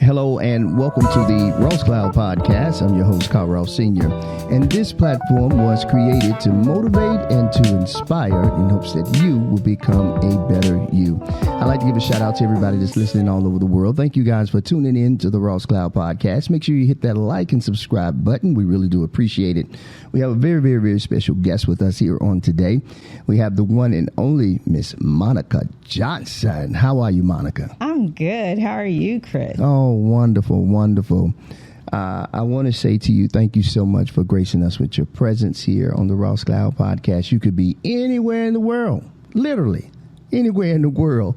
Hello and welcome to the Ross Cloud Podcast. I'm your host, Carl Ross Sr. And this platform was created to motivate and to inspire in hopes that you will become a better you. I'd like to give a shout out to everybody that's listening all over the world. Thank you guys for tuning in to the Ross Cloud Podcast. Make sure you hit that like and subscribe button. We really do appreciate it. We have a very, very, very special guest with us here on today. We have the one and only Miss Monica Johnson. How are you, Monica? I'm good. How are you, Chris? Oh, wonderful, wonderful. I want to say to you, thank you so much for gracing us with your presence here on the Ross Cloud Podcast. You could be anywhere in the world, literally anywhere in the world,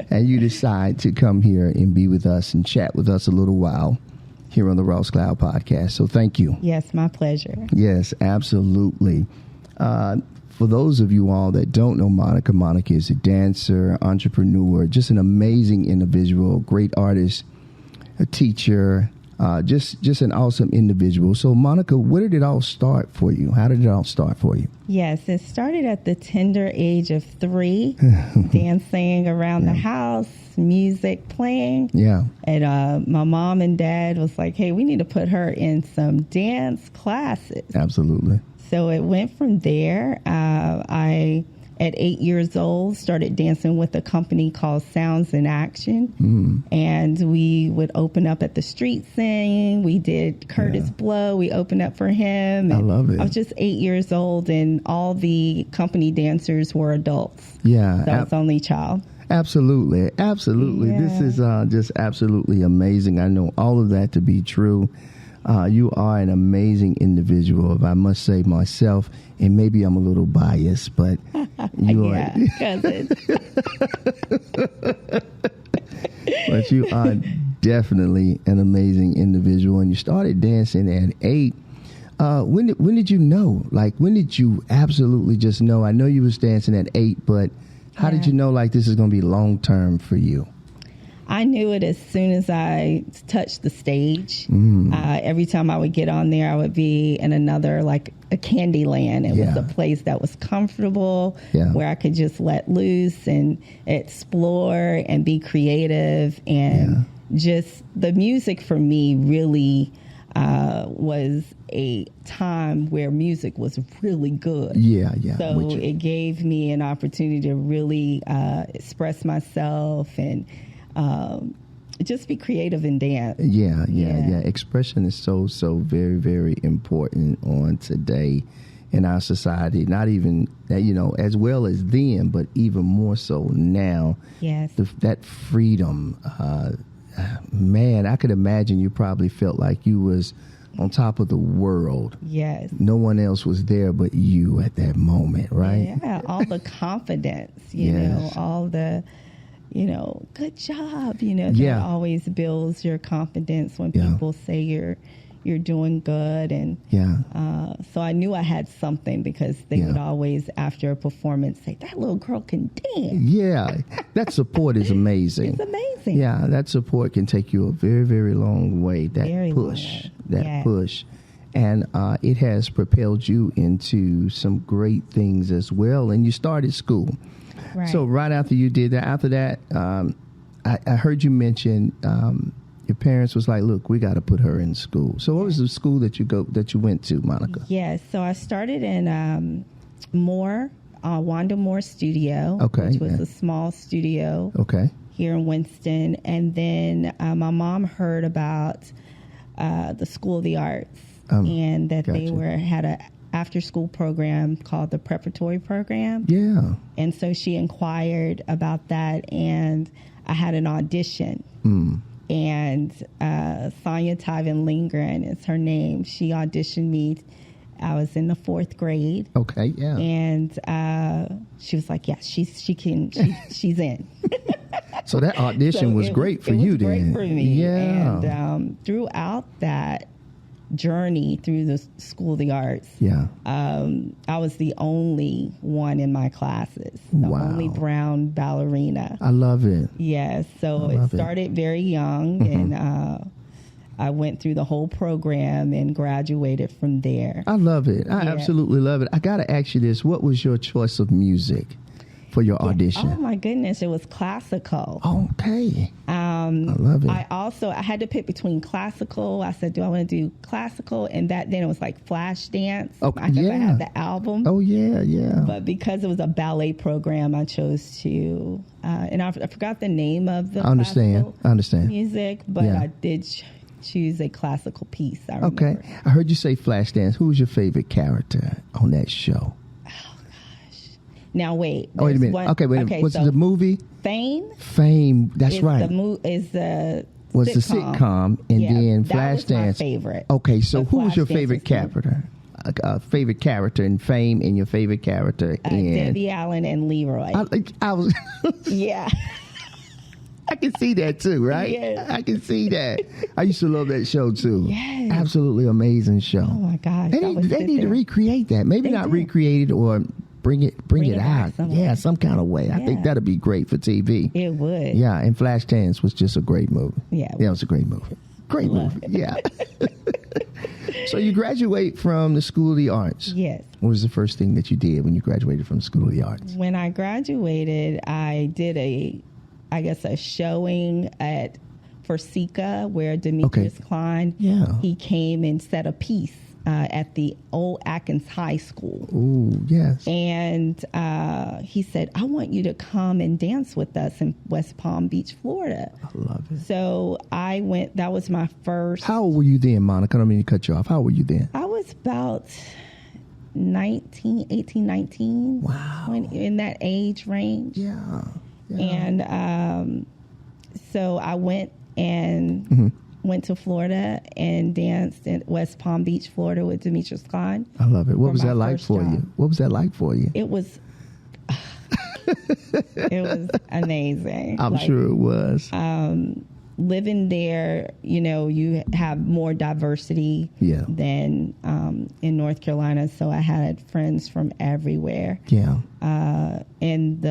and you decide to come here and be with us and chat with us a little while here on the Ross Cloud Podcast. So thank you. Yes, my pleasure. Yes, absolutely. For those of you all that don't know Monica, Monica is a dancer, entrepreneur, just an amazing individual, great artist, a teacher, just an awesome individual. So, Monica, where did it all start for you? How did it all start for you? Yes, it started at the tender age of 3, dancing around the house, music playing. Yeah. And my mom and dad was like, hey, we need to put her in some dance classes. Absolutely. So it went from there. I, at 8 years old, started dancing with a company called Sounds in Action. And we would open up at the street sing. We did Curtis Blow. We opened up for him. I love it. I was just 8 years old, and all the company dancers were adults. Yeah. So I was only child. Absolutely. Absolutely. Yeah. This is just absolutely amazing. I know all of that to be true. You are an amazing individual, if I must say myself, and maybe I'm a little biased, but you are. Cousin. But you are definitely an amazing individual, and you started dancing at 8. When did you know? Like, when did you absolutely just know? I know you was dancing at 8, but how did you know, like, this is going to be long term for you? I knew it as soon as I touched the stage. Every time I would get on there, I would be in another, like a candy land. It was a place that was comfortable, where I could just let loose and explore and be creative. And just the music for me really was a time where music was really good. So it gave me an opportunity to really express myself and just be creative and dance. Yeah. Expression is so very, very important on today in our society. Not even, as well as then, but even more so now. Yes. That freedom, man, I could imagine you probably felt like you was on top of the world. Yes. No one else was there but you at that moment, right? Yeah, all the confidence, you know, all the... good job, that always builds your confidence when people say you're doing good. And so I knew I had something, because they would always, after a performance, say, that little girl can dance. Yeah, that support is amazing. It's amazing. Yeah, that support can take you a very, very long way. That push. And it has propelled you into some great things as well. And you started school. Right. So right after you did that, I heard you mention your parents was like, look, we got to put her in school. So what was the school that you went to, Monica? Yes. So I started in Wanda Moore Studio, which was a small studio here in Winston. And then my mom heard about the School of the Arts, and that they had a after-school program called the preparatory program. Yeah. And so she inquired about that, and I had an audition. And Sonia Tyven Lindgren is her name. She auditioned me. I was in the 4th grade. Okay, yeah. And she was like, yes, she's in. So that audition was great for you then. It was great for me. Yeah. And throughout that journey through the School of the Arts, I was the only one in my classes, the only brown ballerina. I love it. Yes, so it started very young, and I went through the whole program and graduated from there. I love it. I absolutely love it. I got to ask you this. What was your choice of music? for your audition? Oh my goodness, it was classical. Okay. I love it. I had to pick between classical. I said, do I want to do classical? And then it was like flash dance. Oh, I had the album. Oh yeah. But because it was a ballet program, I chose to, and I forgot the name of the I understand music, but I did choose a classical piece. I remember. Okay. I heard you say flash dance. Who was your favorite character on that show? Now wait. Wait a minute. Wait a minute. Was it the movie? Fame. That's right. The sitcom, and then Flashdance. That was my favorite. Okay, so who was your favorite character? Favorite character in Fame, and your favorite character in Debbie Allen and Leroy. I was. Yeah. I can see that too, right? Yes. I can see that. I used to love that show too. Yes. Absolutely amazing show. Oh my gosh. They need to recreate that. Maybe not recreate it or bring it out. Yeah, some kind of way. I think that'd be great for TV. It would. Yeah, and Flashdance was just a great movie. Yeah. Yeah, it was a great movie. Great movie. Yeah. So you graduate from the School of the Arts. Yes. What was the first thing that you did when you graduated from the School of the Arts? When I graduated, I did a showing for SECA where Demetrius Klein, he came and set a piece at the old Atkins High School. Ooh, yes. And he said, I want you to come and dance with us in West Palm Beach, Florida. I love it. So I went, that was my first. How old were you then, Monica? I don't mean to cut you off. How old were you then? I was about 18, 19. Wow. 20, in that age range. Yeah. And so I went and went to Florida and danced in West Palm Beach, Florida with Demetrius Klein. I love it. What was that like for you? What was that like for you? It was amazing. I'm sure it was. Living there, you have more diversity than in North Carolina. So I had friends from everywhere. Yeah. And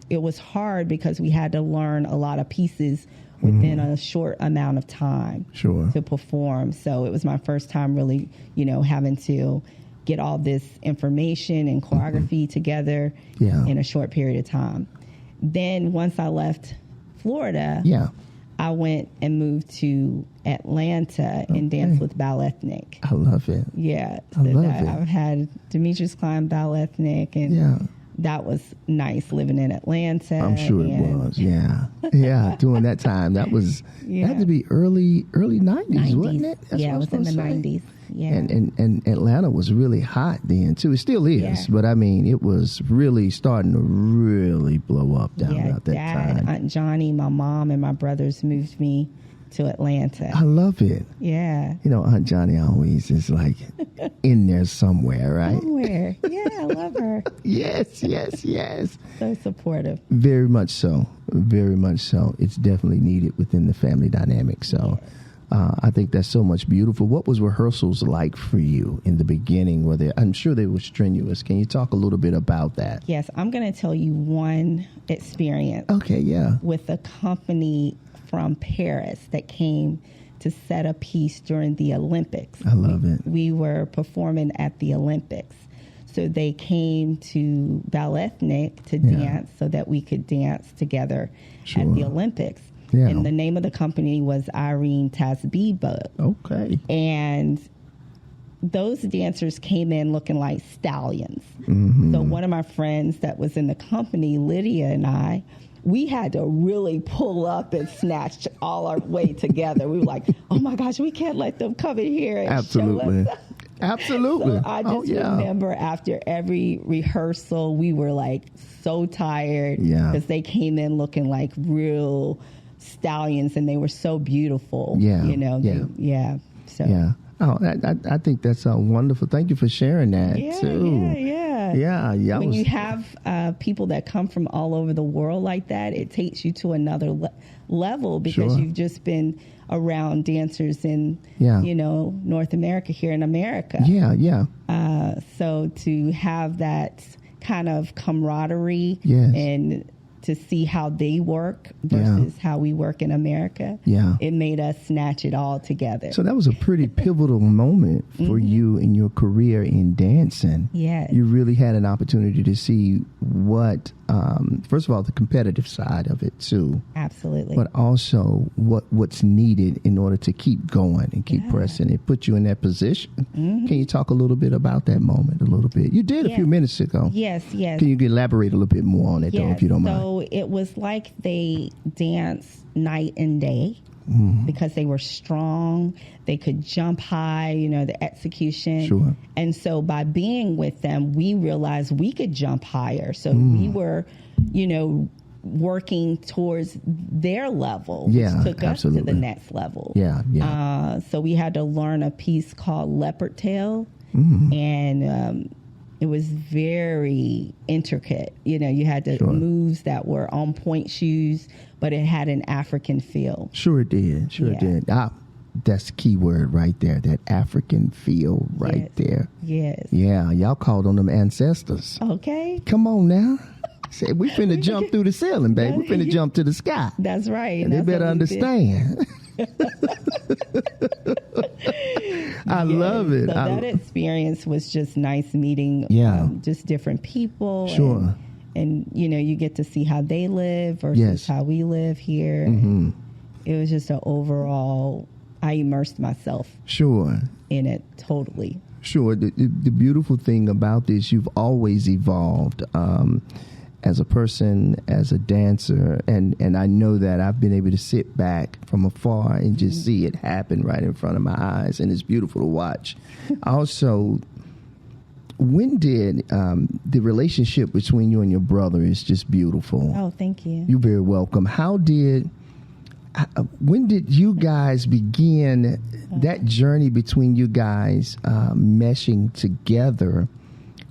it was hard because we had to learn a lot of pieces within a short amount of time to perform. So it was my first time really, having to get all this information and choreography together in a short period of time. Then once I left Florida, I went and moved to Atlanta and danced with Balethnic. I love it. Yeah. I love it. I've had Demetrius Klein, Balethnic, and that was nice living in Atlanta. I'm sure it was. Yeah. Yeah. During that time, that was, that had to be early 90s, wasn't it? That's it was in the 90s. Yeah. And Atlanta was really hot then too. It still is, but I mean, it was really starting to really blow up down about that time. Aunt Johnny, my mom, and my brothers moved me to Atlanta. I love it. Yeah. Aunt Johnny always is like in there somewhere, right? Somewhere. Yeah, I love her. Yes. So supportive. Very much so. Very much so. It's definitely needed within the family dynamic. So I think that's so much beautiful. What was rehearsals like for you in the beginning? I'm sure they were strenuous. Can you talk a little bit about that? Yes, I'm going to tell you one experience. Okay, yeah. With a company from Paris that came to set a piece during the Olympics. I love it. We were performing at the Olympics. So they came to Balethnic to dance so that we could dance together at the Olympics. Yeah. And the name of the company was Irene Tasbiba. Okay. And those dancers came in looking like stallions. Mm-hmm. So one of my friends that was in the company, Lydia, and I, we had to really pull up and snatch all our way together. We were like, oh my gosh, we can't let them come in here and Absolutely. show us. Absolutely. So I just remember after every rehearsal, we were like so tired because they came in looking like real stallions and they were so beautiful. So. Oh, I think that's wonderful. Thank you for sharing that too. Yeah. When you have people that come from all over the world like that, it takes you to another level because you've just been around dancers in, North America, here in America. So to have that kind of camaraderie and to see how they work versus how we work in America, it made us snatch it all together. So that was a pretty pivotal moment for you in your career in dancing. Yes. You really had an opportunity to see what first of all, the competitive side of it too. Absolutely. But also what's needed in order to keep going and keep pressing. It put you in that position. Mm-hmm. Can you talk a little bit about that moment a little bit? You did a few minutes ago. Yes. Can you elaborate a little bit more on it, though, if you don't mind? So it was like they danced night and day. Because they were strong, they could jump high, the execution. Sure. And so by being with them, we realized we could jump higher. So we were, working towards their level, which took us to the next level. So we had to learn a piece called Leopard Tail, and it was very intricate. You had to moves that were on point shoes, but it had an African feel. Sure it did. It did. That's the key word right there, that African feel right there. Yes. Yeah, y'all called on them ancestors. Okay. Come on now. Say, we finna jump through the ceiling, baby. We finna jump to the sky. That's right. And they better understand. I love it. So that experience was just nice meeting just different people. Sure. And you get to see how they live versus how we live here. Mm-hmm. It was just an overall, I immersed myself in it totally. Sure. The beautiful thing about this, you've always evolved as a person, as a dancer, and I know that I've been able to sit back from afar and just see it happen right in front of my eyes, and it's beautiful to watch. Also, when did the relationship between you and your brother is just beautiful? Oh, thank you. You're very welcome. When did you guys begin that journey between you guys meshing together?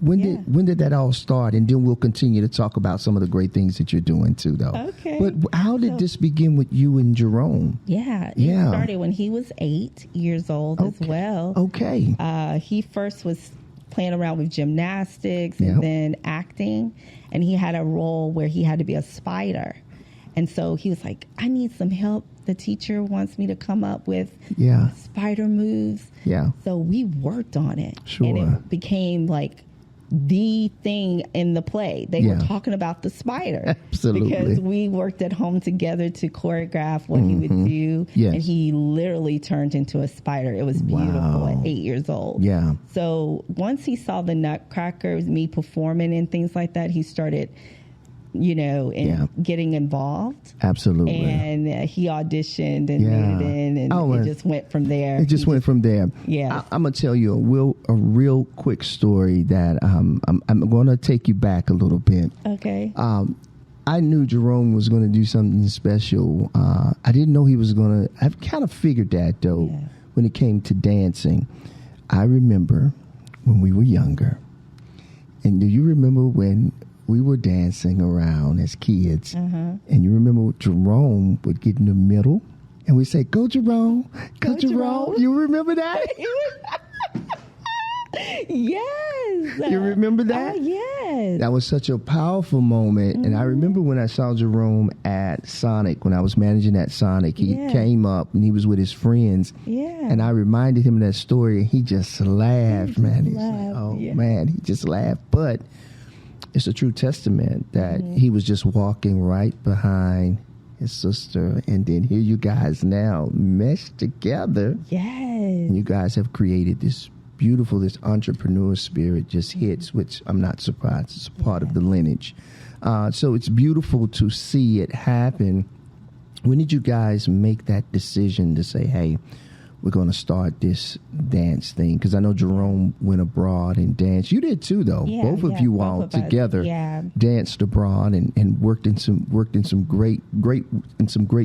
When did that all start? And then we'll continue to talk about some of the great things that you're doing too, though. Okay. But how did this begin with you and Jerome? It started when he was 8 years old as well. Okay. He first was playing around with gymnastics and then acting, and he had a role where he had to be a spider. And so he was like, I need some help. The teacher wants me to come up with spider moves. Yeah. So we worked on it. Sure. And it became like the thing in the play. They were talking about the spider. Absolutely. Because we worked at home together to choreograph what he would do. Yes. And he literally turned into a spider. It was beautiful at 8 years old. Yeah. So once he saw the Nutcracker, me performing and things like that, he started getting involved. Absolutely. And he auditioned and made it in, and it just went from there. It just went from there. Yeah. I'm going to tell you a real quick story that I'm going to take you back a little bit. Okay. I knew Jerome was going to do something special. I didn't know he was going to. I kind of figured that, though, when it came to dancing. I remember when we were younger. And do you remember when we were dancing around as kids, and you remember Jerome would get in the middle, and we'd say, "Go Jerome, go Jerome." You remember that? Yes. You remember that? Yes. That was such a powerful moment. And I remember when I saw Jerome at Sonic, when I was managing at Sonic, he came up and he was with his friends. Yeah. And I reminded him of that story, and he just laughed, man. He's like, oh, man, he just laughed. But it's a true testament that he was just walking right behind his sister, and then here you guys now meshed together. Yes. And you guys have created this beautiful, this entrepreneur spirit just hits, which I'm not surprised. It's a part of the lineage. So it's beautiful to see it happen. When did you guys make that decision to say, hey, we're going to start this dance thing? Because I know Jerome went abroad and danced. You did too, though. Both of you all together danced abroad and worked in some great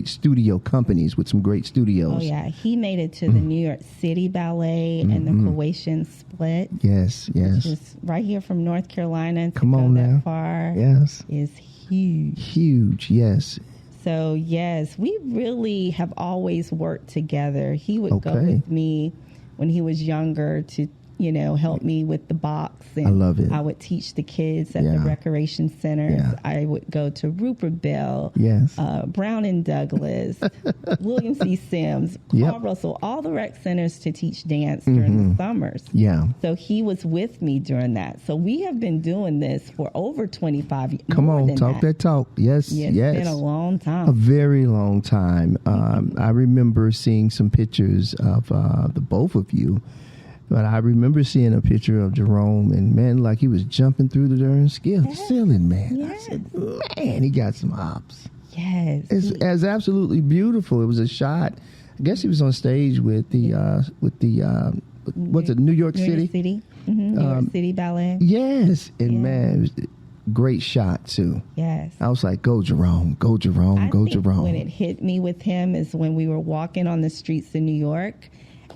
studio companies with some great studios. Oh yeah, he made it to the New York City Ballet and the Croatian Split. Yes. Which is right here from North Carolina. Come on now. That far. Yes. Is huge. Huge. Yes. So, yes, we really have always worked together. He would go with me when he was younger to help me with the box. And I love it. I would teach the kids at the recreation centers. Yeah. I would go to Rupertville, Brown and Douglas, William C. Sims, Carl Russell, all the rec centers to teach dance during the summers. Yeah. So he was with me during that. So we have been doing this for over 25 years. Come on, talk that talk. Yes, It's been a long time. A very long time. I remember seeing some pictures of the both of you. But I remember seeing a picture of Jerome, and man, like he was jumping through the darn ceiling, man. Yes. I said, man, he got some hops. Yes. It's absolutely beautiful. It was a shot. I guess he was on stage with the what's it, New York City? New York City Ballet. Yes. And man, it was a great shot too. Yes. I was like, go Jerome, go Jerome, go Jerome. When it hit me with him is when we were walking on the streets in New York,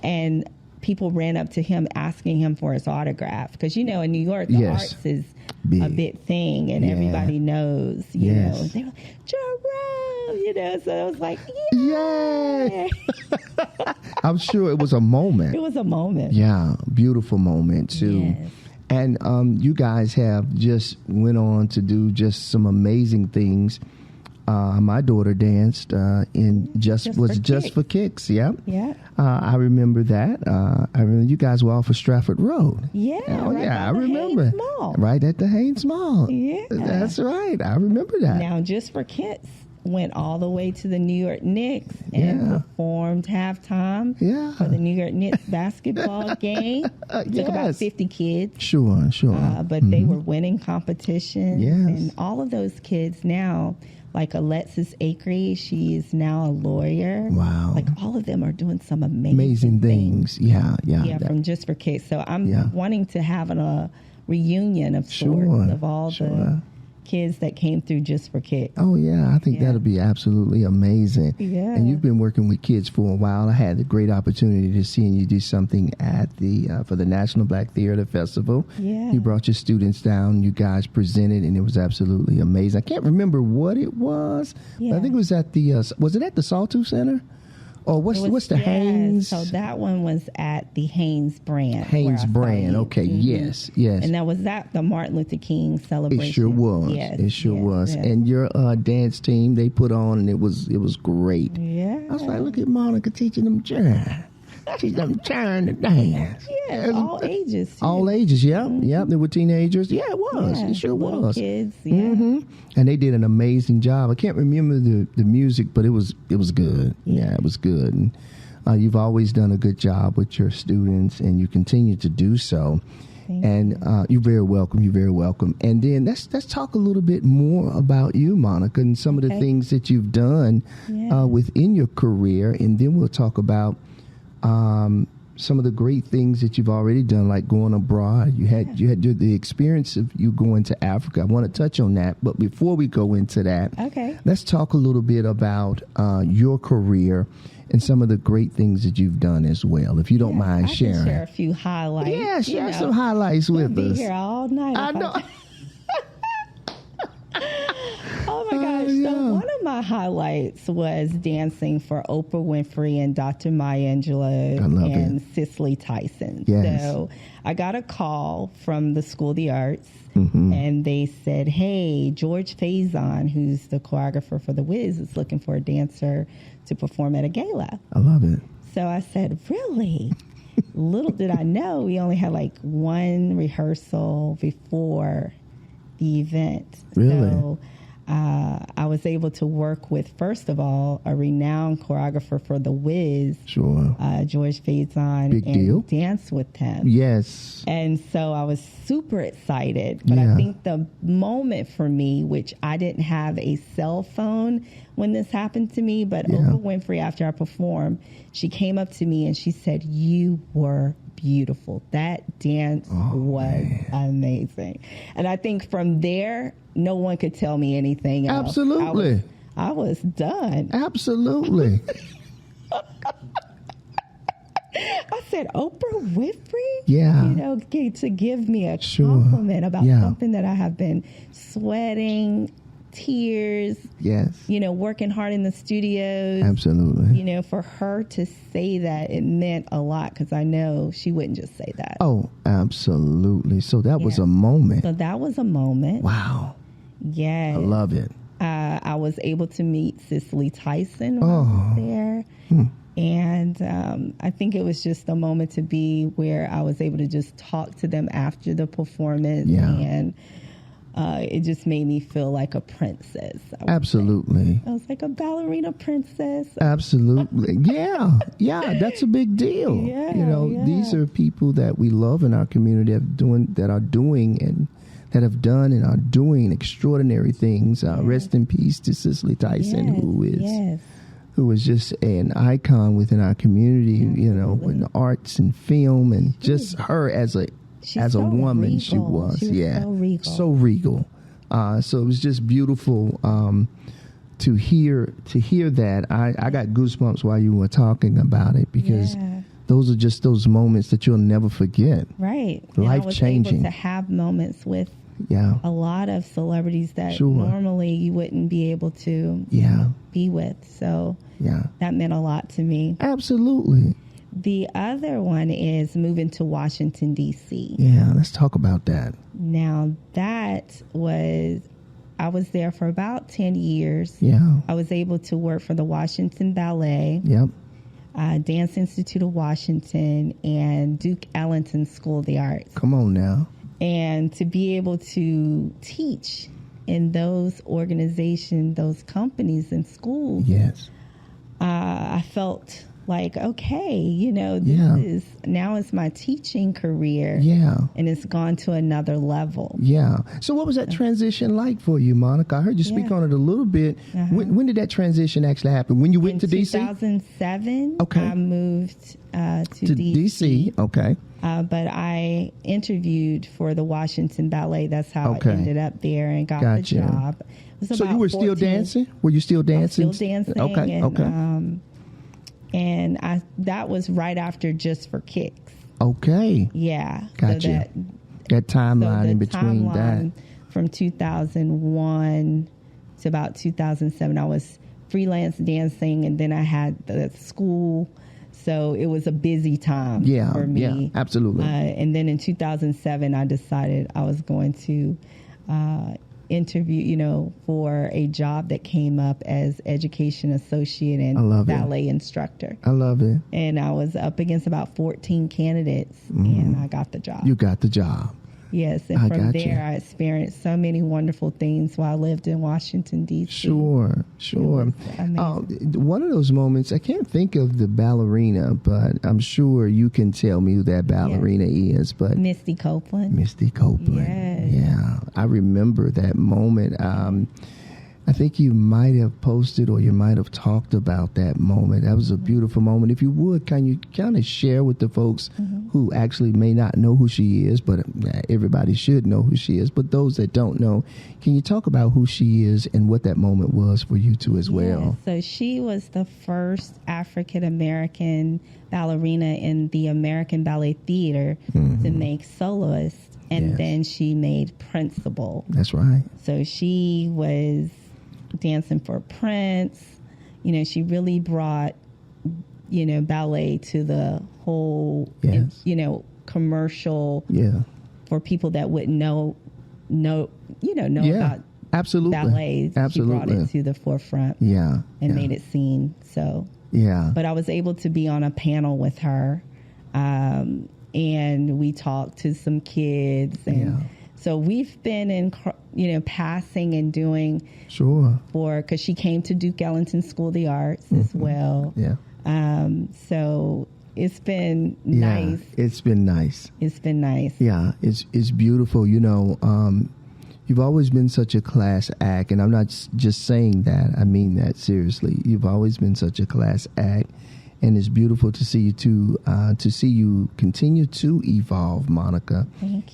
and people ran up to him asking him for his autograph. Because, in New York, the arts is big. A big thing, and everybody knows, you know. They were like, Jerome, so I was like, yay! I'm sure it was a moment. It was a moment. Yeah, beautiful moment, too. Yes. And you guys have just went on to do just some amazing things. My daughter danced in Just for Kicks. Yeah. Yeah. I remember that. I remember you guys were off of Stratford Road. Yeah. Oh, I remember. Right at the Haynes Mall. Yeah. That's right. I remember that. Now, Just for Kicks went all the way to the New York Knicks and performed halftime for the New York Knicks basketball game. Took about 50 kids. Sure. But they were winning competitions. Yes. And all of those kids now, like Alexis Acri, she is now a lawyer. Wow. Like all of them are doing some amazing things. Yeah, from Just for Kicks. So I'm wanting to have a reunion of sorts of all the kids that came through Just for Kicks. Oh, yeah. I think that'll be absolutely amazing. Yeah. And you've been working with kids for a while. I had the great opportunity to see you do something at the for the National Black Theater Festival. Yeah. You brought your students down. You guys presented, and it was absolutely amazing. I can't remember what it was. Yeah. But I think it was at the, was it at the Sawtooth Center? Or what's the Haynes? So that one was at the Haynes brand. Haynes brand. Okay. Mm-hmm. Yes. And that was the Martin Luther King celebration. It sure was. Yes. It sure was. Yes. And your dance team they put on, and it was great. Yeah. I was like, look at Monica teaching them to dance. Yeah, all ages. Too. All ages, yeah. They were teenagers. Yeah, it was. It sure was. Kids, yeah. Mm-hmm. And they did an amazing job. I can't remember the music, but it was good. Yeah, it was good. And you've always done a good job with your students, and you continue to do so. And you're very welcome. You're very welcome. And then let's talk a little bit more about you, Monica, and some of the things that you've done within your career, and then we'll talk about some of the great things that you've already done, like going abroad. You had the experience of you going to Africa. I want to touch on that, but before we go into that, let's talk a little bit about your career and some of the great things that you've done as well, if you don't mind sharing. I can share a few highlights. Yeah, share some highlights with us. We'll be here all night. I know. Oh my gosh. So one of my highlights was dancing for Oprah Winfrey and Dr. Maya Angelou and Cicely Tyson. Yes. So I got a call from the School of the Arts, and they said, hey, George Faison, who's the choreographer for The Wiz, is looking for a dancer to perform at a gala. I love it. So I said, really? Little did I know we only had like one rehearsal before the event. Really? So I was able to work with, first of all, a renowned choreographer for The Wiz, George Faison, Big deal. Dance with him. Yes. And so I was super excited. But I think the moment for me, which I didn't have a cell phone when this happened to me, but Oprah Winfrey, after I performed, she came up to me and she said, you were beautiful. That dance was amazing. And I think from there, no one could tell me anything else. Absolutely. I was done. Absolutely. I said, Oprah Winfrey? Yeah. To give me a compliment about something that I have been sweating tears. Yes. Working hard in the studios. Absolutely. For her to say that, it meant a lot, because I know she wouldn't just say that. Oh, absolutely. So that was a moment. So that was a moment. Wow. Yeah. I love it. I was able to meet Cicely Tyson when I was there. And I think it was just a moment to be where I was able to just talk to them after the performance. Yeah. And it just made me feel like a princess. Absolutely. I was like a ballerina princess. Absolutely. Yeah. That's a big deal. Yeah, These are people that we love in our community that are doing and have done and are doing extraordinary things. Rest in peace to Cicely Tyson, who is just an icon within our community, in the arts and film, and just her as a woman, regal. She was so regal. So it was just beautiful to hear that. I got goosebumps while you were talking about it, because those are just those moments that you'll never forget. Right. Life changing. To have moments with a lot of celebrities that normally you wouldn't be able to be with. So that meant a lot to me. Absolutely. The other one is moving to Washington, D.C. Yeah, let's talk about that. Now, I was there for about 10 years. Yeah. I was able to work for the Washington Ballet. Yep. Dance Institute of Washington, and Duke Ellington School of the Arts. Come on now. And to be able to teach in those organizations, those companies and schools, I felt like, okay, now it's my teaching career. Yeah. And it's gone to another level. Yeah. So what was that transition like for you, Monica? I heard you speak on it a little bit. When did that transition actually happen? When you went to D.C.? 2007, okay. I moved to D.C. Okay. But I interviewed for the Washington Ballet. That's how I ended up there and got the job. So you were still dancing? Were you still dancing? Still dancing. Okay. And that was right after Just for Kicks. Okay. Yeah. Gotcha. So that timeline in between that. From 2001 to about 2007, I was freelance dancing, and then I had the school. So it was a busy time for me. Yeah, absolutely. And then in 2007, I decided I was going to interview, for a job that came up as education associate and ballet instructor. I love it. And I was up against about 14 candidates, and I got the job. You got the job. Yes, and from there I experienced so many wonderful things while I lived in Washington, D.C. Sure. One of those moments, I can't think of the ballerina, but I'm sure you can tell me who that ballerina is. But Misty Copeland. Misty Copeland. Yes. Yeah, I remember that moment. I think you might have posted or you might have talked about that moment. That was a beautiful moment. If you would, can you kind of share with the folks who actually may not know who she is, but everybody should know who she is, but those that don't know, can you talk about who she is and what that moment was for you two as well? So she was the first African-American ballerina in the American Ballet Theater to make soloist, and then she made principal. That's right. So she was dancing for Prince. She really brought, ballet to the whole, commercial for people that wouldn't know about absolutely ballet. Absolutely. She brought it to the forefront and made it seen. So, but I was able to be on a panel with her, and we talked to some kids, and so we've been in, passing and doing because she came to Duke Ellington School of the Arts as well. Yeah. So it's been nice. It's been nice. It's been nice. Yeah, it's beautiful. You've always been such a class act, and I'm not just saying that. I mean that seriously. You've always been such a class act, And it's beautiful to see you continue to evolve, Monica,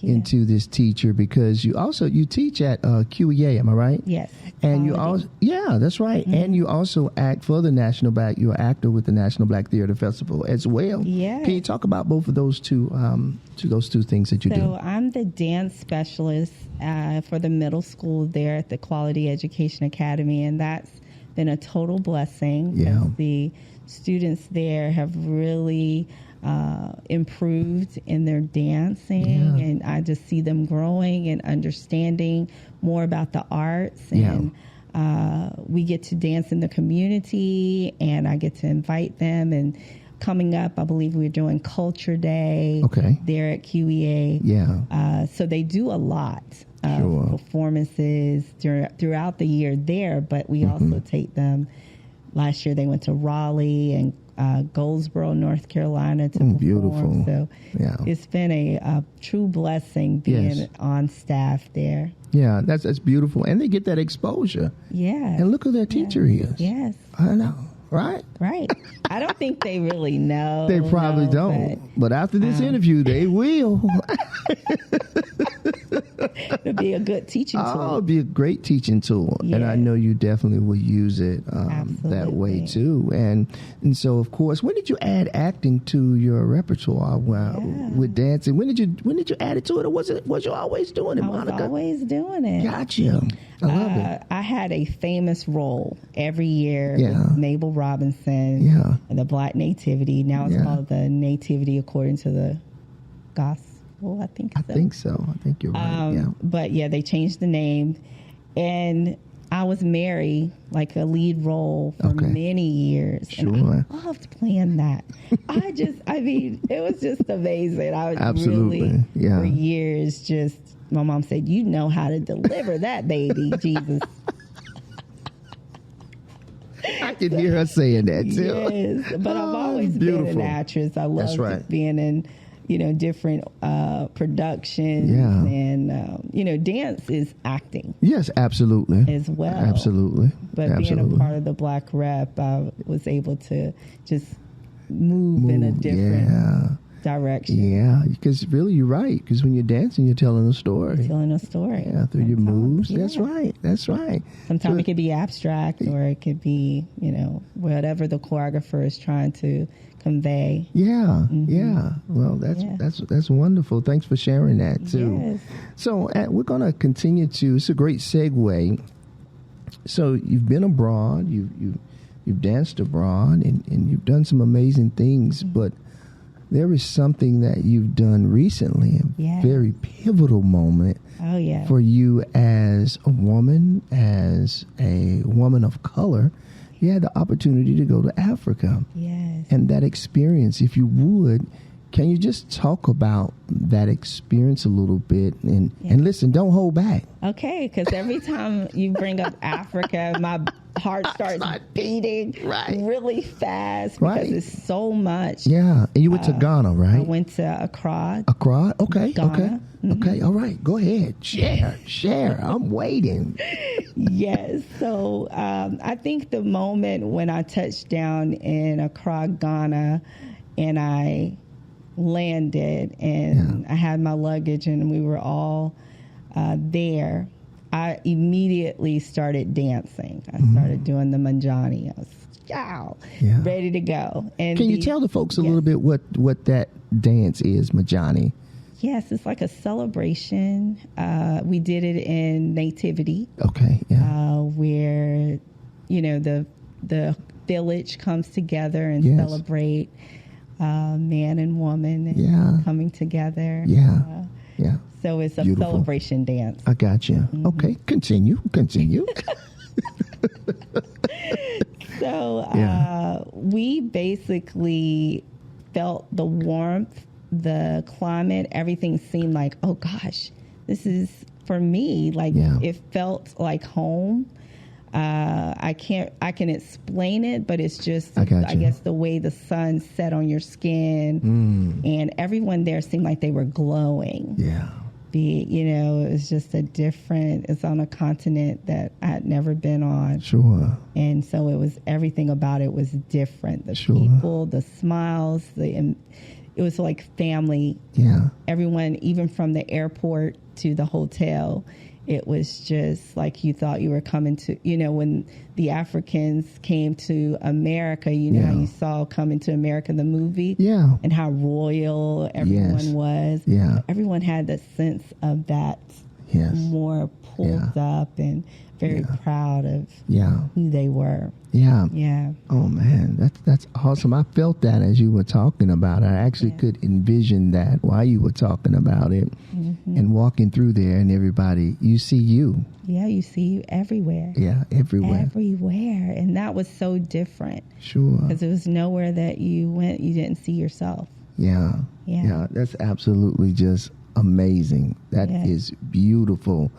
into this teacher, because you teach at QEA, am I right? Yes. And you also, that's right. Mm-hmm. And you also act for the National Black. You're an actor with the National Black Theater Festival as well. Yeah. Can you talk about both of those two things that you do? So I'm the dance specialist for the middle school there at the Quality Education Academy, and that's been a total blessing. Yeah. The students there have really improved in their dancing, and I just see them growing and understanding more about the arts. And we get to dance in the community, and I get to invite them. And coming up, I believe we're doing Culture Day there at QEA. Yeah. So they do a lot of performances throughout the year there, but we also take them. Last year they went to Raleigh and Goldsboro, North Carolina to perform. Beautiful. So it's been a true blessing being on staff there. Yeah, that's beautiful. And they get that exposure. Yeah. And look who their teacher is. Yes. I know. Right? Right. I don't think they really know. They probably don't. But after this interview, they will. It'll be a good teaching tool. Oh, it'll be a great teaching tool. Yeah. And I know you definitely will use it that way, too. And so, of course, when did you add acting to your repertoire with dancing? When did you add it to it? Or was you always doing it, Monica? I was always doing it. Gotcha. I love it. I had a famous role every year with Mabel Robinson and the Black Nativity. Now it's called the Nativity According to the Gospel, I think so. I think so. I think you're right, But they changed the name. And I was Mary, like a lead role for many years. Sure. And I loved playing that. It was just amazing. I was really, for years, my mom said, you know how to deliver that baby, Jesus. I can hear her saying that too. Yes, but I've always been an actress. I love being in, different productions. Yeah. And, dance is acting. Yes, absolutely. As well. Absolutely. But being a part of the Black Rep, I was able to just move in a different direction. Yeah, because really you're right. Because when you're dancing, you're telling a story. Yeah, through your moves. Yeah. That's right. Sometimes it could be abstract, or it could be, whatever the choreographer is trying to convey. Yeah, yeah. Well, that's wonderful. Thanks for sharing that too. Yes. So we're going to continue to. It's a great segue. So you've been abroad. You've danced abroad, and you've done some amazing things, but there is something that you've done recently, a very pivotal moment for you as a woman of color. You had the opportunity to go to Africa. Yes. And that experience, if you would, can you just talk about that experience a little bit? And listen, don't hold back. Okay, because every time you bring up Africa, my heart starts beating really fast because it's so much. Yeah, and you went to Ghana, right? I went to Accra. Accra? Okay, Ghana. Okay. Mm-hmm. Okay, all right, go ahead. Share. I'm waiting. Yes, so I think the moment when I touched down in Accra, Ghana, and I landed and I had my luggage and we were all there, I immediately started dancing. I started doing the Manjani. I was ready to go. And can you tell the folks a little bit what that dance is, Manjani? Yes, it's like a celebration. We did it in Nativity. Okay, where, the village comes together and celebrate man and woman coming together. So it's a celebration dance. I got you. Mm-hmm. Okay, continue. So we basically felt the warmth, the climate, everything seemed like, oh gosh, this is for me. Like it felt like home. I can explain it, but it's just, I guess, the way the sun set on your skin, and everyone there seemed like they were glowing. it was just it's on a continent that I had never been on. Sure. And so everything about it was different. The people, the smiles, it was like family. Yeah. Everyone, even from the airport to the hotel, it was just like you thought you were coming to, when the Africans came to America, how you saw Coming to America, the movie, and how royal everyone was. Yeah. Everyone had the sense of that, more pulled up and very proud of who they were. Yeah. Yeah. Oh man, that's awesome. I felt that as you were talking about it. I actually could envision that while you were talking about it, and walking through there, and everybody, you see you. Yeah, you see you everywhere. Yeah, everywhere. Everywhere, and that was so different. Sure. Because it was nowhere that you went, you didn't see yourself. Yeah. Yeah. That's absolutely just amazing. That is beautiful.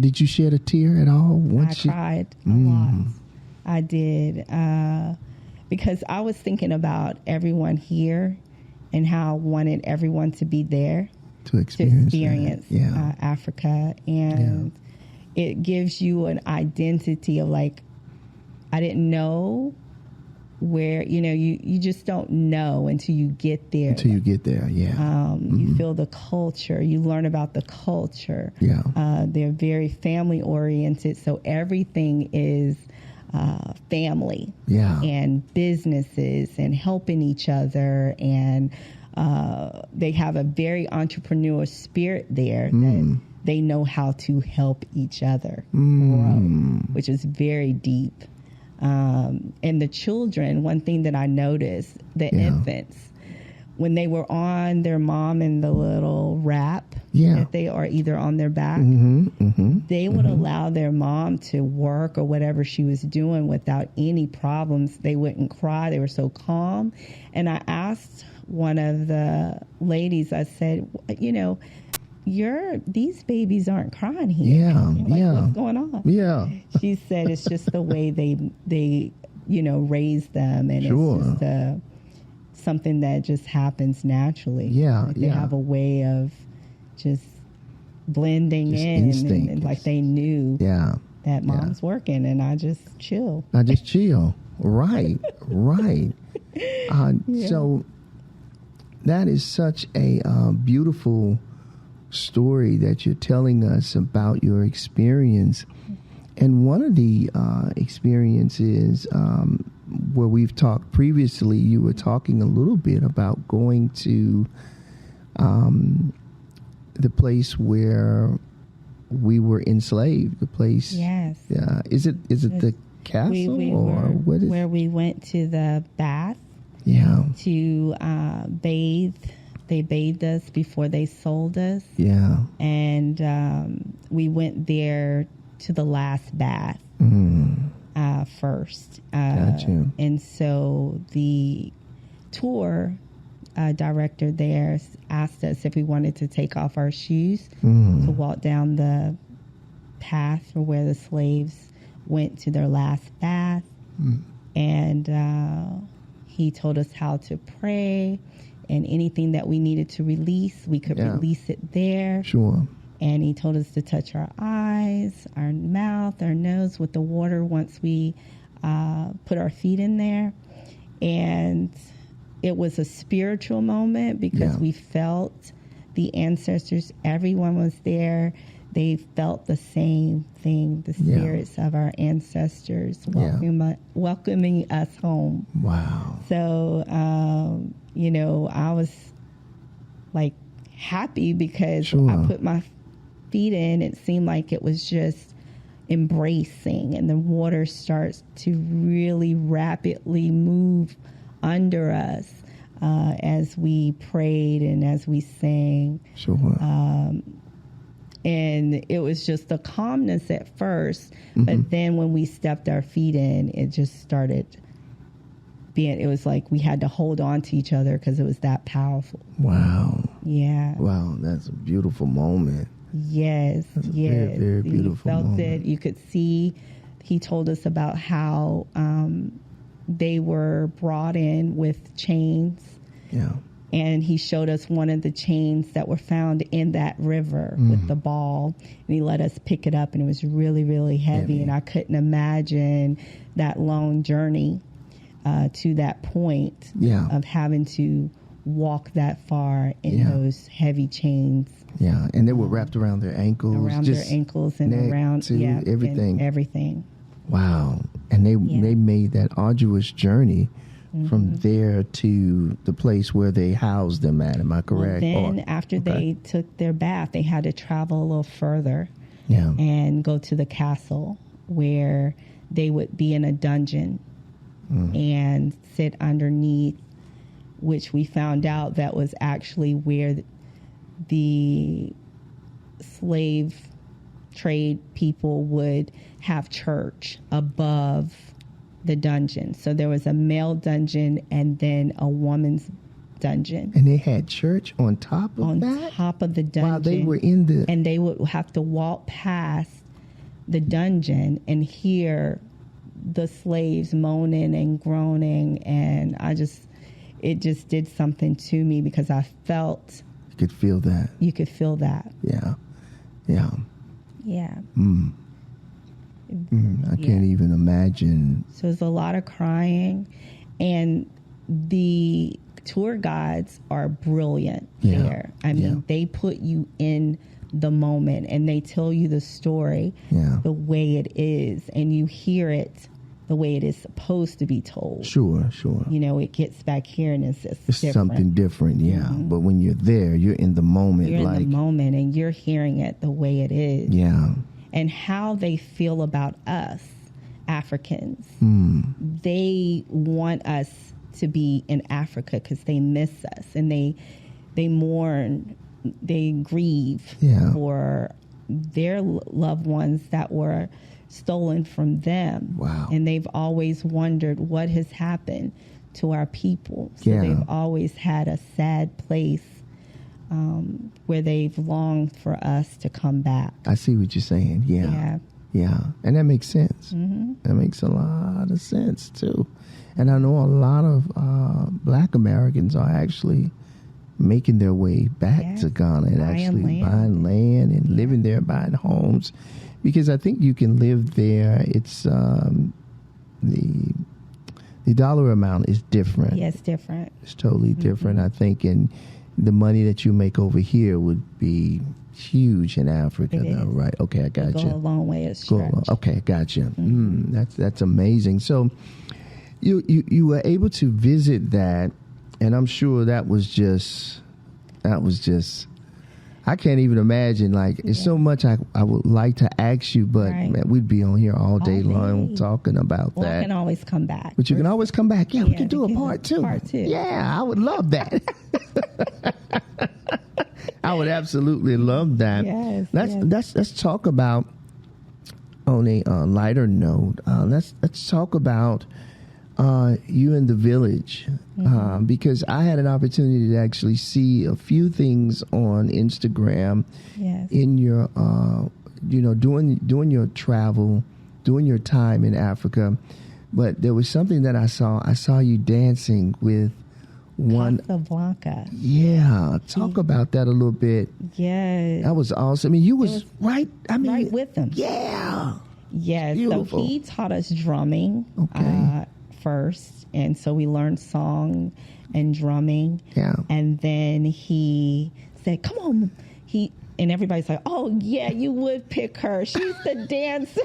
Did you shed a tear at all? I cried a lot. I did, because I was thinking about everyone here and how I wanted everyone to be there to experience Africa. And it gives you an identity of I didn't know where, you just don't know until you get there. You feel the culture. You learn about the culture. Yeah. They're very family oriented. So everything is family and businesses and helping each other. And they have a very entrepreneurial spirit there that they know how to help each other grow, which is very deep. And the children, one thing that I noticed, the infants, when they were on their mom in the little wrap that they are either on their back, they would allow their mom to work or whatever she was doing without any problems. They wouldn't cry. They were so calm. And I asked one of the ladies, I said, these babies aren't crying here. What's going on? Yeah. She said it's just the way they raise them, and it's just something that just happens naturally. They have a way of just blending just in, and like they knew that mom's working, and I just chill. Right. So that is such a beautiful story that you're telling us about your experience. And one of the experiences where we've talked previously, you were talking a little bit about going to the place where we were enslaved, the place. Yes. Is it the castle what is? Where we went to the bath. Yeah. To bathe. They bathed us before they sold us. Yeah. And we went there to the last bath first. Gotcha. And so the tour director there asked us if we wanted to take off our shoes to walk down the path or where the slaves went to their last bath. And he told us how to pray, and anything that we needed to release, we could release it there. Sure. And he told us to touch our eyes, our mouth, our nose with the water once we put our feet in there. And it was a spiritual moment because we felt the ancestors. Everyone was there. They felt the same thing, the spirits of our ancestors welcoming us home. Wow. So, I was like happy because I put my feet in. It seemed like it was just embracing, and the water starts to really rapidly move under us as we prayed and as we sang. Sure. And it was just the calmness at first, but then when we stepped our feet in, it just started being, it was like we had to hold on to each other because it was that powerful. Wow. Yeah. Wow, that's a beautiful moment. Yes, that's a very, very beautiful moment. You felt moment. it. You could see, he told us about how they were brought in with chains. Yeah. And he showed us one of the chains that were found in that river with the ball. And he let us pick it up, and it was really, really heavy. And I couldn't imagine that long journey to that point of having to walk that far in those heavy chains. Yeah, and they were wrapped around their ankles. And around everything. And everything. Wow. And they made that arduous journey from there to the place where they housed them at. Am I correct? Well, then after they took their bath, they had to travel a little further and go to the castle where they would be in a dungeon and sit underneath, which we found out that was actually where the slave trade people would have church above the dungeon. So there was a male dungeon and then a woman's dungeon. And they had church on top of that? On top of the dungeon. While they were in the... And they would have to walk past the dungeon and hear the slaves moaning and groaning. And it just did something to me because I felt... You could feel that. You could feel that. Yeah. Yeah. Yeah. I can't even imagine. So there's a lot of crying, and the tour guides are brilliant there. I mean, they put you in the moment, and they tell you the story the way it is, and you hear it the way it is supposed to be told. Sure. You know, it gets back here, and it's different. Something different, But when you're there, you're in the moment. You're in the moment, and you're hearing it the way it is. Yeah. And how they feel about us, Africans. They want us to be in Africa because they miss us, and they mourn, they grieve for their loved ones that were stolen from them. Wow. And they've always wondered what has happened to our people. So they've always had a sad place where they've longed for us to come back. I see what you're saying. Yeah. And that makes sense. That makes a lot of sense, too. And I know a lot of Black Americans are actually making their way back to Ghana and buying land and living there, buying homes. Because I think you can live there. It's the dollar amount is different. Yeah, it's different. It's totally different, I think. And the money that you make over here would be huge in Africa, though, right? Okay, I got you. Go a long way. It's stretch. Okay, I got you. That's amazing. So you were able to visit that, and I'm sure that was just. I can't even imagine. Like, it's so much I would like to ask you, but man, we'd be on here all day long talking about that. I can always come back. But you can always come back. Yeah, we can do a part two. Part two. Yeah, I would love that. I would absolutely love that. Yes, let's talk about, on a lighter note. Let's talk about you in the village, because I had an opportunity to actually see a few things on Instagram in your, doing your travel, doing your time in Africa. But there was something that I saw. I saw you dancing with one. Casablanca. Yeah. Talk about that a little bit. Yes. That was awesome. I mean, you was right. I mean, right with them. Yeah. Yes. Beautiful. So he taught us drumming. Okay. First, and so we learned song and drumming. Yeah. And then he said, "Come on." And everybody's like, "Oh yeah, you would pick her. She's the dancer."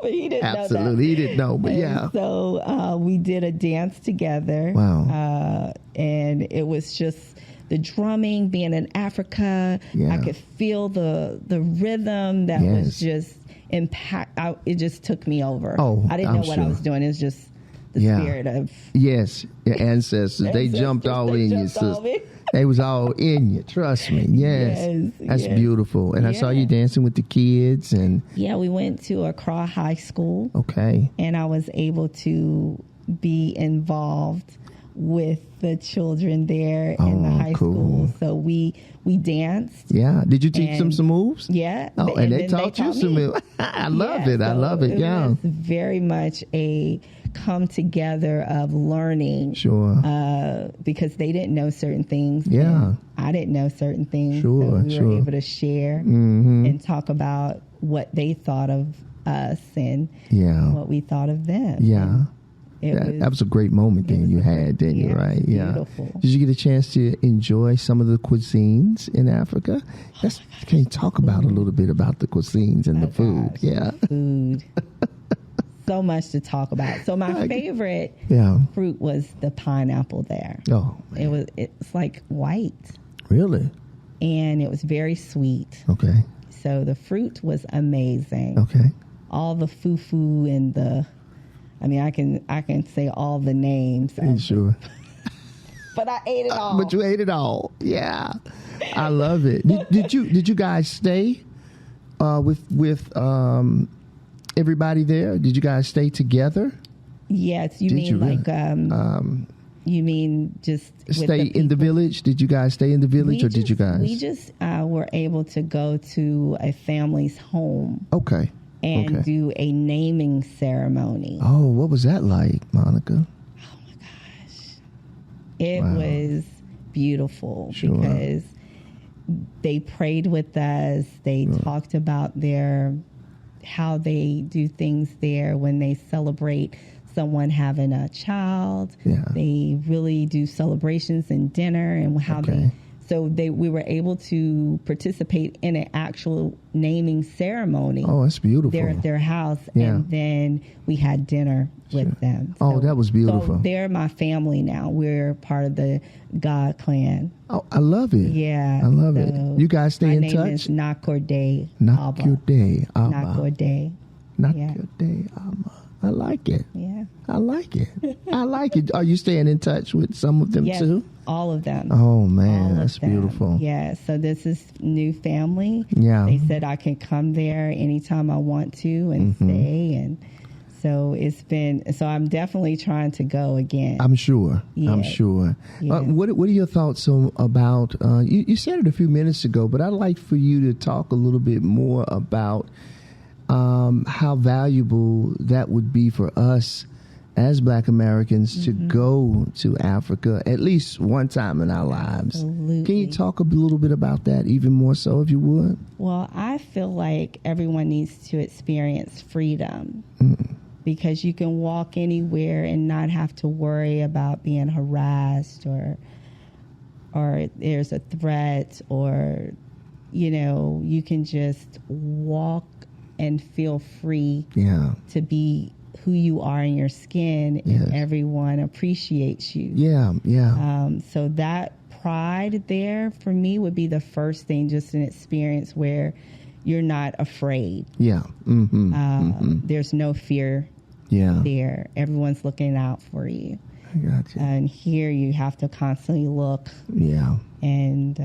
But he didn't know that. Absolutely, he didn't know, but and so we did a dance together. Wow. And it was just the drumming, being in Africa. Yeah. I could feel the rhythm that was just impact. It just took me over. Oh, I didn't know what I was doing. It was just the spirit of your ancestors. They jumped all in you, sister. They was all in you. Trust me. Yes, that's beautiful. And I saw you dancing with the kids. And we went to Accra High School. Okay. And I was able to be involved with the children there in the high school. So we danced. Yeah. Did you teach them some moves? Yeah. Oh, and they taught you some moves. I love it. I love it. Yeah. It was very much a come together of learning. Sure. Because they didn't know certain things. Yeah. I didn't know certain things. Sure. So we were able to share and talk about what they thought of us and what we thought of them. Yeah. That was a great moment then you had, didn't you? Right? Yeah. Beautiful. Did you get a chance to enjoy some of the cuisines in Africa? Can you talk about a little bit about the cuisines and the food? Gosh, yeah. Food. So much to talk about. So my favorite fruit was the pineapple there. Oh, man. It's like white. Really? And it was very sweet. Okay. So the fruit was amazing. Okay. All the fufu and I can say all the names. Sure. But I ate it all. But you ate it all. Yeah. I love it. Did you guys stay with everybody there? Did you guys stay together? Yes. You mean just stay in the village? Did you guys stay in the village did you guys? We just were able to go to a family's home. Okay. And do a naming ceremony. Oh, what was that like, Monica? Oh my gosh. It was beautiful because they prayed with us. They talked about how they do things there when they celebrate someone having a child. Yeah. They really do celebrations and dinner and how we were able to participate in an actual naming ceremony. Oh, that's beautiful. There at their house, and then we had dinner with them. So, that was beautiful. So they're my family now. We're part of the God clan. Oh, I love it. Yeah. I love it. You guys stay in touch? My name is Nakorde Abba. Nakorde Abba. Nakorde. Nakorde Abba. I like it. Yeah. I like it. I like it. Are you staying in touch with some of them too? All of them. Oh, man, that's beautiful. Yeah, so this is new family. Yeah. They said I can come there anytime I want to and stay. And so so I'm definitely trying to go again. I'm sure. Yeah. I'm sure. Yeah. What are your thoughts about, you said it a few minutes ago, but I'd like for you to talk a little bit more about how valuable that would be for us as Black Americans to go to Africa at least one time in our lives. Absolutely. Can you talk a little bit about that even more so, if you would? Well, I feel like everyone needs to experience freedom because you can walk anywhere and not have to worry about being harassed or there's a threat or, you can just walk and feel free to be who you are in your skin and everyone appreciates you. So that pride there for me would be the first thing, just an experience where you're not afraid. There's no fear there. Everyone's looking out for you. I got you. And here you have to constantly look. And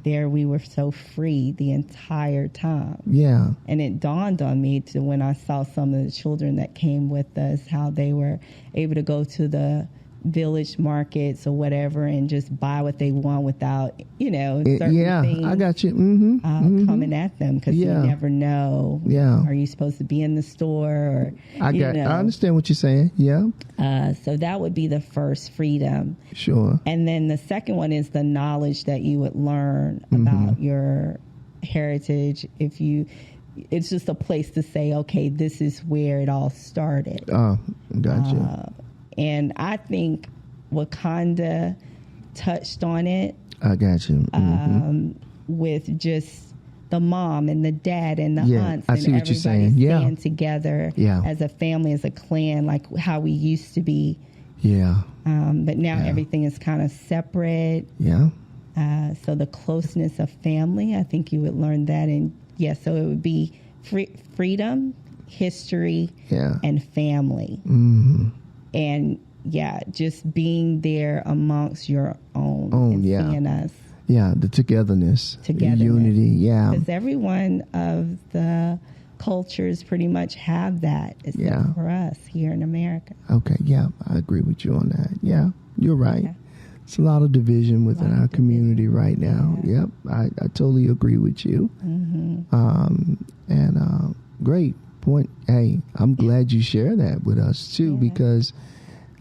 there we were so free the entire time. And it dawned on me when I saw some of the children that came with us, how they were able to go to the village markets or whatever and just buy what they want without, certain things. I got you. Coming at them because you never know. Are you supposed to be in the store? Or I understand what you're saying. So that would be the first freedom. Sure. And then the second one is the knowledge that you would learn about your heritage. It's just a place to say, okay, this is where it all started. Oh, gotcha. And I think Wakanda touched on it. I got you. With just the mom and the dad and the aunts I see and what you're saying. Stand together as a family, as a clan, like how we used to be. But now everything is kind of separate. So the closeness of family, I think you would learn that. And so it would be freedom, history, and family. And just being there amongst your own and seeing us. The togetherness. The unity, Because everyone of the cultures pretty much have that, except for us here in America. Okay, I agree with you on that. You're right. Yeah. It's a lot of division within our community right now. Yeah. Yep. I totally agree with you. Great point. Hey, I'm glad you share that with us too, because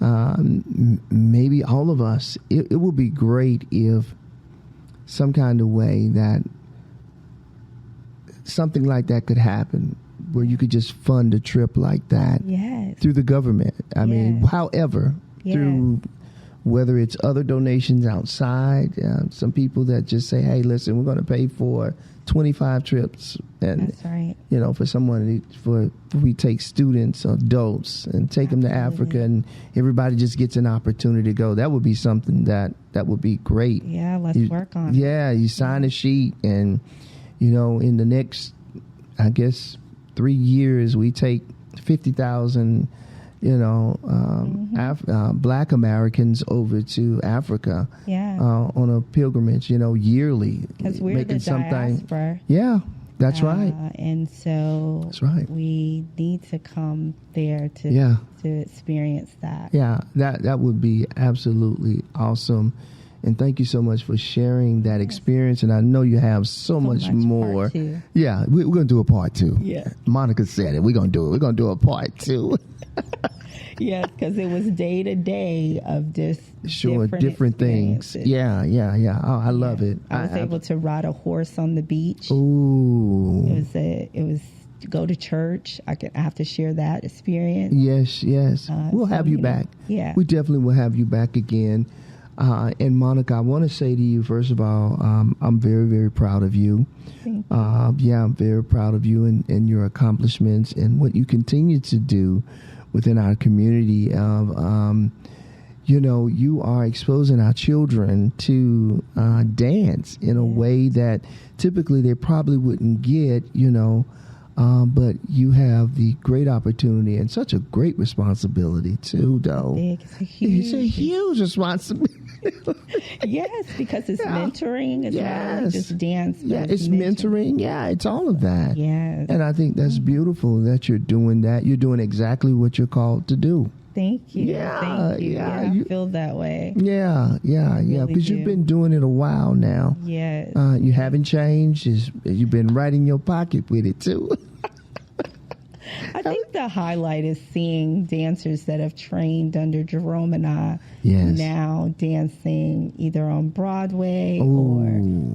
maybe all of us, it would be great if some kind of way that something like that could happen, where you could just fund a trip like that through the government. I mean, however, through whether it's other donations outside, some people that just say, hey, listen, we're going to pay for 25 trips. And, that's right. You know, for someone, we take students, adults, and take them to Africa, and everybody just gets an opportunity to go. That would be something that would be great. Yeah, let's work on it. Yeah, you sign a sheet, and, you know, in the next, I guess, 3 years, we take 50,000, you know, Black Americans over to Africa on a pilgrimage, you know, yearly. Because we're the diaspora. Yeah, that's right. And so that's right. We need to come there to experience that. Yeah, that would be absolutely awesome. And thank you so much for sharing that experience. And I know you have so much more. Part 2. Yeah, we're going to do a part 2. Yeah. Monica said it. We're going to do it. We're going to do a part 2. Yes, because it was day to day of just different things. Yeah. Oh, I love it. I was able to ride a horse on the beach. Ooh. It was go to church. I have to share that experience. Yes. We'll have you back. Yeah. We definitely will have you back again. And Monica, I want to say to you, first of all, I'm very, very proud of you. Thank you. I'm very proud of you and your accomplishments and what you continue to do within our community of, you know, you are exposing our children to dance in a way that typically they probably wouldn't get, you know, but you have the great opportunity and such a great responsibility too, though. It's a huge responsibility. Yes, because it's mentoring. It's not only just dance. Yeah, it's mentoring. Yeah, it's all of that. Yes. And I think that's beautiful that you're doing that. You're doing exactly what you're called to do. Thank you. Thank you. Yeah, I feel that way. Yeah. Because you've been doing it a while now. Yes. You haven't changed. You've been right in your pocket with it too. I think the highlight is seeing dancers that have trained under Jerome and I now dancing either on Broadway or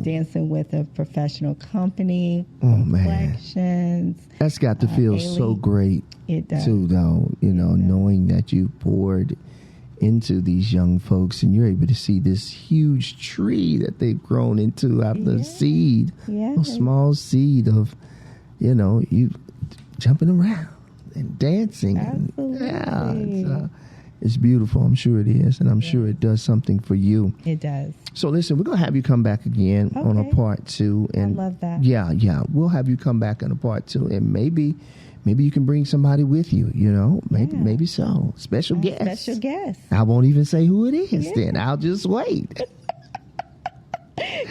dancing with a professional company. Complexions. That's got to feel so great. It does. Too, though, you know, knowing that you poured into these young folks and you're able to see this huge tree that they've grown into out of the seed, a small seed of, you know, you jumping around and dancing. Absolutely. It's beautiful. I'm sure it is. And I'm sure it does something for you. It does. So listen, we're going to have you come back again on a part 2. And I love that. Yeah. We'll have you come back on a part 2. And maybe you can bring somebody with you, you know, maybe so. Special guest. I won't even say who it is then. I'll just wait.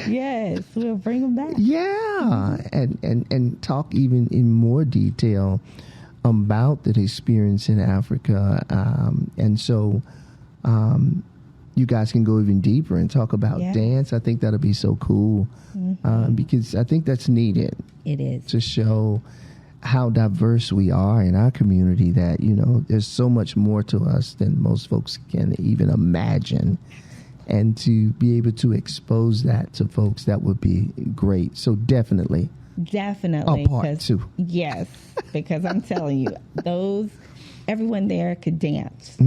Yes, we'll bring them back. Yeah, and talk even in more detail about that experience in Africa. And so you guys can go even deeper and talk about dance. I think that'll be so cool because I think that's needed. It is. To show how diverse we are in our community, that, you know, there's so much more to us than most folks can even imagine. And to be able to expose that to folks, that would be great. So definitely a part 2. Yes, because I'm telling you, everyone there could dance. So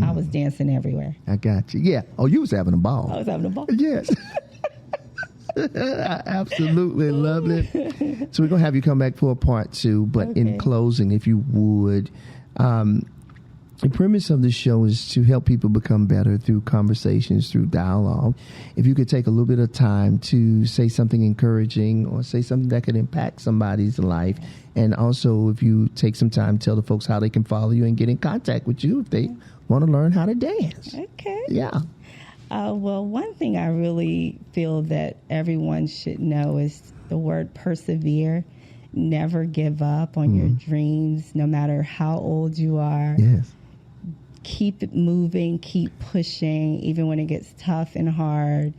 I was dancing everywhere. I got you. Yeah. Oh, you was having a ball. I was having a ball. Yes. I absolutely loved it. So we're going to have you come back for a part 2. But in closing, if you would, the premise of the show is to help people become better through conversations, through dialogue. If you could take a little bit of time to say something encouraging or say something that could impact somebody's life. And also, if you take some time to tell the folks how they can follow you and get in contact with you if they want to learn how to dance. Okay. Yeah. Well, one thing I really feel that everyone should know is the word persevere. Never give up on your dreams, no matter how old you are. Yes. keep it moving, keep pushing, even when it gets tough and hard.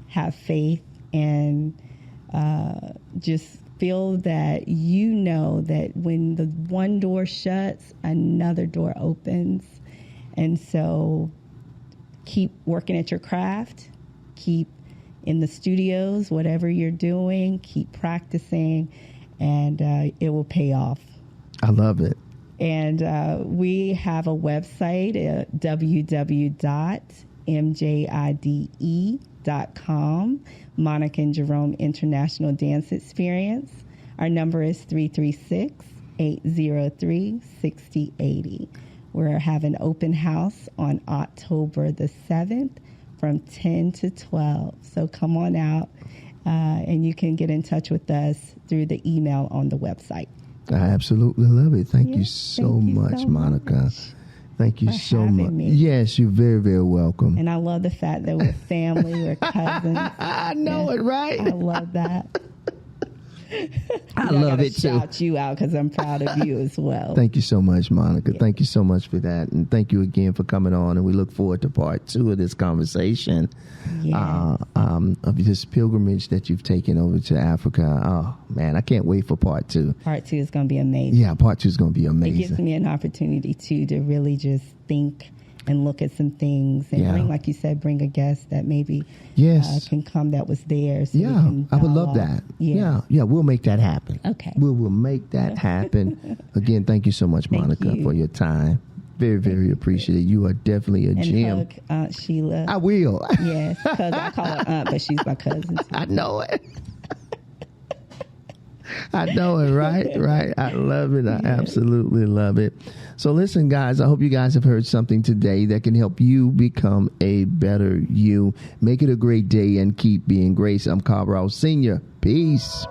Have faith and just feel that you know that when the one door shuts, another door opens. And so keep working at your craft, keep in the studios, whatever you're doing, keep practicing, and it will pay off. I love it. And we have a website at www.mjide.com, Monica and Jerome International Dance Experience. Our number is 336-803-6080. We're having open house on October the 7th from 10 to 12. So come on out, and you can get in touch with us through the email on the website. I absolutely love it. Thank you so much, Monica. Thank you so much. Yes, you're very, very welcome. And I love the fact that we're family, we're cousins. I know it, right? I love that. I love it too. Shout you out because I'm proud of you as well. Thank you so much, Monica. Yeah. Thank you so much for that, and thank you again for coming on. And we look forward to part 2 of this conversation of this pilgrimage that you've taken over to Africa. Oh man, I can't wait for part 2. Part 2 is going to be amazing. Yeah, part 2 is going to be amazing. It gives me an opportunity too to really just think and look at some things and bring, like you said, bring a guest that maybe can come that was there. So I would love that. Yeah, we'll make that happen. Okay. We'll make that happen. Again, thank you so much, Monica, for your time. Very, very appreciated. You are definitely a gem. Hug Aunt Sheila. I will. Yes, because I call her aunt, but she's my cousin too. I know it. I know it, right? Right. I love it. I absolutely love it. So listen, guys, I hope you guys have heard something today that can help you become a better you. Make it a great day and keep being grace. I'm Carl Rouse Sr. Peace.